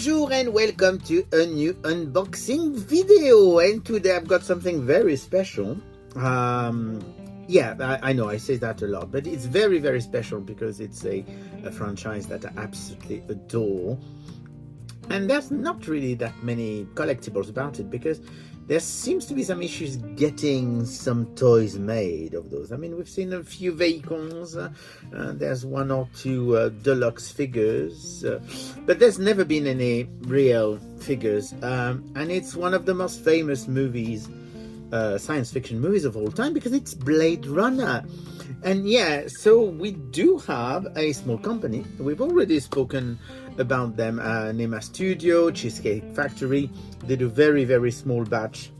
Bonjour and welcome to a new unboxing video, and today I've got something very special. I know I say that a lot, but it's very, very special because it's a franchise that I absolutely adore. And there's not really that many collectibles about it because there seems to be some issues getting some toys made of those. I mean, we've seen a few vehicles, there's one or two deluxe figures, but there's never been any real figures. And it's one of the most famous movies, science fiction movies of all time, because it's Blade Runner. And yeah, so we do have a small company. We've already spoken about them, Nema Studios, Cheesecake Factory. They do very, very small batch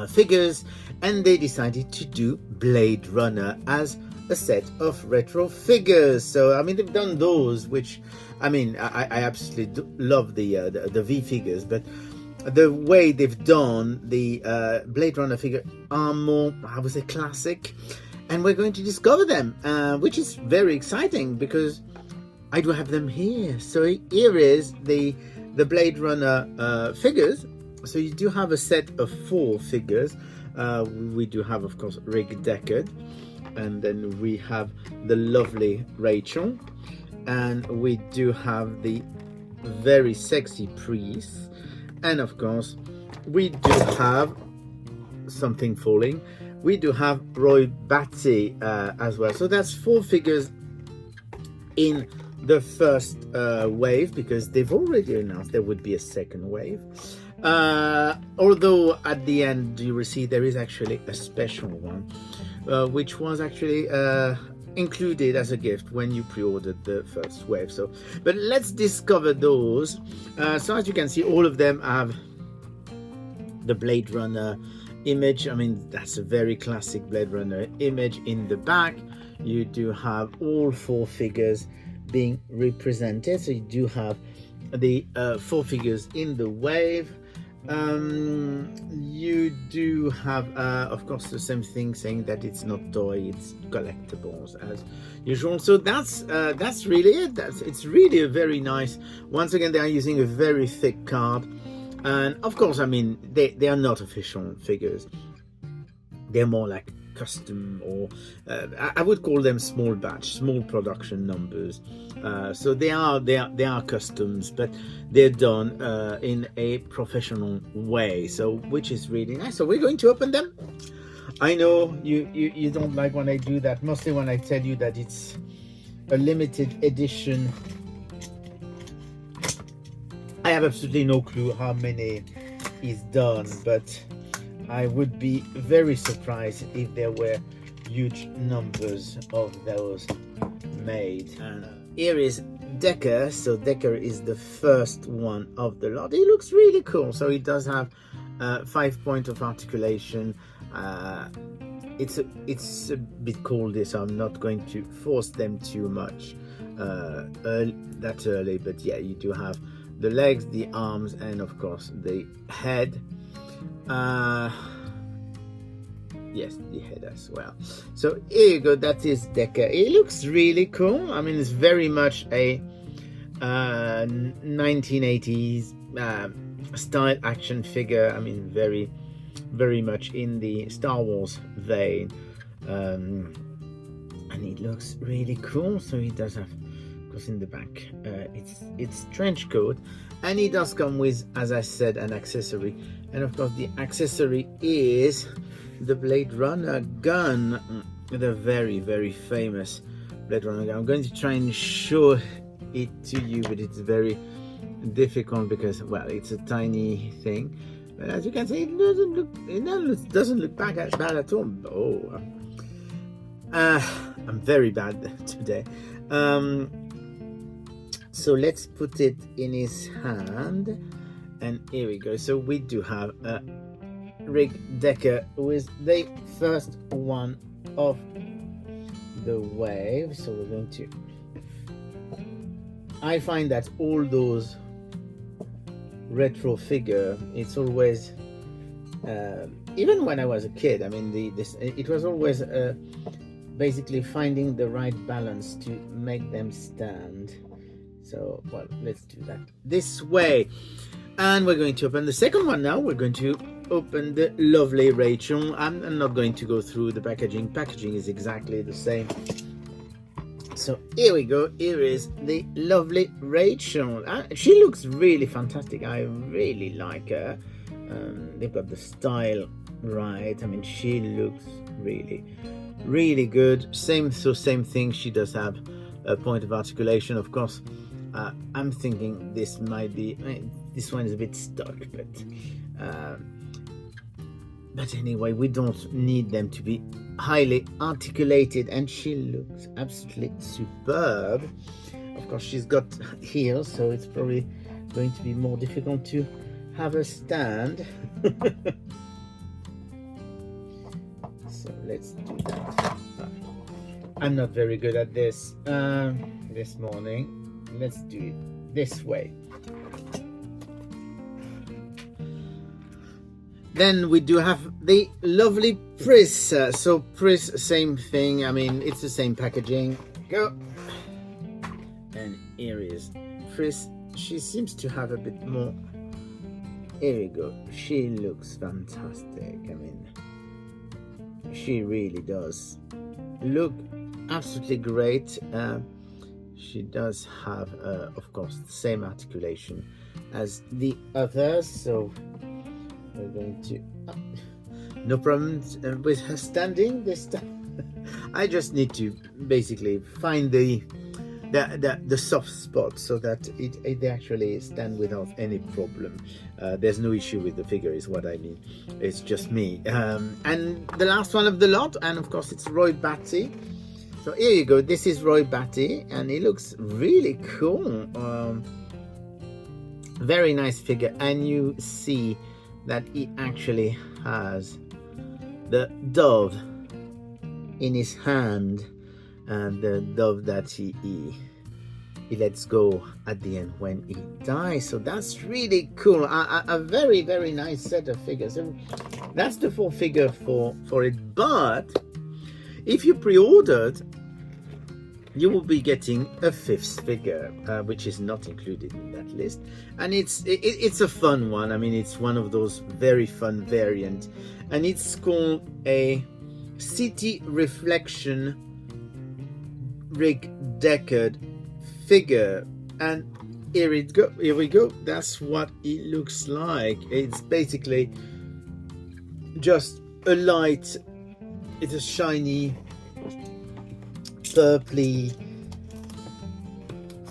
figures, and they decided to do Blade Runner as a set of retro figures. So I mean, they've done those, which I mean, I absolutely love the V figures, but the way they've done the Blade Runner figure are more, I would say, classic. And we're going to discover them, which is very exciting because I do have them here. So here is the Blade Runner figures. So you do have a set of 4 figures. We do have, of course, Rick Deckard, and then we have the lovely Rachel, and we do have the very sexy priest, and of course we do have something falling. We do have Roy Batty as well. So that's 4 figures in the first wave, because they've already announced there would be a second wave. Although at the end you will see there is actually a special one, which was actually included as a gift when you pre-ordered the first wave. So, but let's discover those. So as you can see, all of them have the Blade Runner image. I mean, that's a very classic Blade Runner image in the back. You do have all 4 figures being represented. So you do have the 4 figures in the wave. You do have of course the same thing, saying that it's not toy, it's collectibles as usual. So that's really it. It's really a very nice. Once again, they are using a very thick card. And of course, I mean, they are not official figures. They're more like custom, or I would call them small batch, small production numbers. So they are customs, but they're done in a professional way. So which is really nice. So we're going to open them. I know you don't like when I do that, mostly when I tell you that it's a limited edition. I have absolutely no clue how many is done, but I would be very surprised if there were huge numbers of those made. And here is Decker. So Decker is the first one of the lot. He looks really cool. So he does have 5 points of articulation. It's a bit colder, so I'm not going to force them too much that early. But yeah, you do have the legs, the arms, and of course the head. Yes, the head as well. So here you go, that is Decker. It looks really cool. I mean, it's very much a 1980s style action figure. I mean, very, very much in the Star Wars vein. And it looks really cool. So he does have, of course, in the back, it's trench coat, and it does come with, as I said, an accessory. And of course, the accessory is the Blade Runner gun, the very, very famous Blade Runner gun. I'm going to try and show it to you, but it's very difficult because, well, it's a tiny thing. But as you can see, it doesn't look bad at all. Oh, I'm very bad today. So let's put it in his hand, and here we go. So we do have Rick Decker, who is the first one of the wave. So we're going to, I find that all those retro figure, it's always even when I was a kid, I mean, it was always basically finding the right balance to make them stand. So, well, let's do that this way. And we're going to open the second one now. We're going to open the lovely Rachel. I'm not going to go through the packaging. Packaging is exactly the same. So here we go. Here is the lovely Rachel. She looks really fantastic. I really like her. They've got the style right. I mean, she looks really, really good. Same thing. She does have a point of articulation, of course. I'm thinking this might be, this one is a bit stuck, but anyway, we don't need them to be highly articulated, and she looks absolutely superb. Of course, she's got heels, so it's probably going to be more difficult to have a stand. So let's do that. I'm not very good at this this morning. Let's do it this way. Then we do have the lovely Pris. So Pris, same thing. I mean, it's the same packaging. Go. And here is Pris. She seems to have a bit more. Here we go. She looks fantastic. I mean, she really does look absolutely great. She does have, of course, the same articulation as the others. So we're going to, no problems with her standing this time. I just need to basically find the soft spot so that it actually stand without any problem. There's no issue with the figure is what I mean. It's just me. And the last one of the lot, and of course it's Roy Batty. So here you go. This is Roy Batty, and he looks really cool. Very nice figure, and you see that he actually has the dove in his hand, and the dove that he lets go at the end when he dies. So that's really cool. A very, very nice set of figures. So that's the full figure for it. But if you pre-ordered, you will be getting a fifth figure, which is not included in that list, and it's a fun one. I mean, it's one of those very fun variant, and it's called a City Reflection Rig Deckard figure. And here we go. That's what it looks like. It's basically just a light. It's a shiny purpley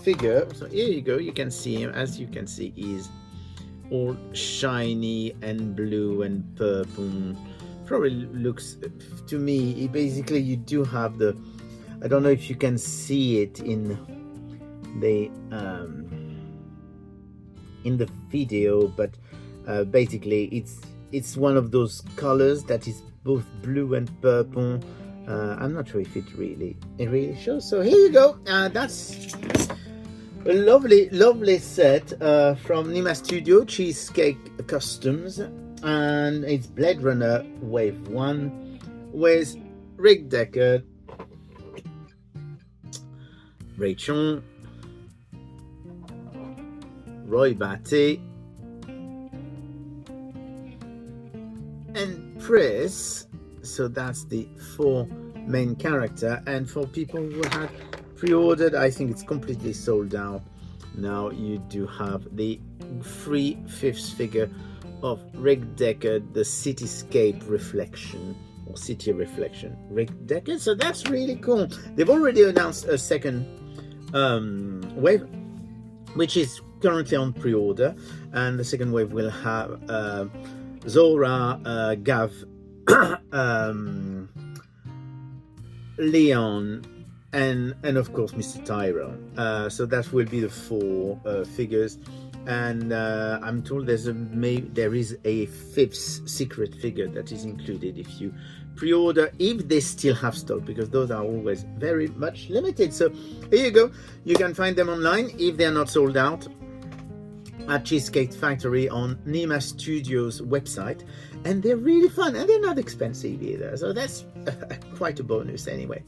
figure. So here you go. You can see him. As you can see, he's all shiny and blue and purple. Probably looks to me. Basically, you do have the. I don't know if you can see it in the video, but basically it's one of those colors that is both blue and purple. I'm not sure if it really shows. So here you go. That's a lovely set from Nema Studios, Cheesecake Customs, and it's Blade Runner Wave 1 with Rig Deckard, Rachel, Roy Batty, and Pris. So that's the 4 main character, and for people who had pre-ordered, I think it's completely sold out. Now you do have the free 5th figure of Rig Deckard, the Cityscape Reflection, or City Reflection Rig Deckard. So that's really cool. They've already announced a second wave, which is currently on pre-order, and the second wave will have Zora, Gav, Leon, and of course Mr. Tyrone. So that will be the 4 figures, and I'm told there is a 5th secret figure that is included if you pre-order, if they still have stock, because those are always very much limited. So here you go. You can find them online if they are not sold out at Cheesecake Factory on Nema Studios website, and they're really fun, and they're not expensive either, so that's quite a bonus anyway.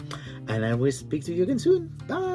And I will speak to you again soon. Bye.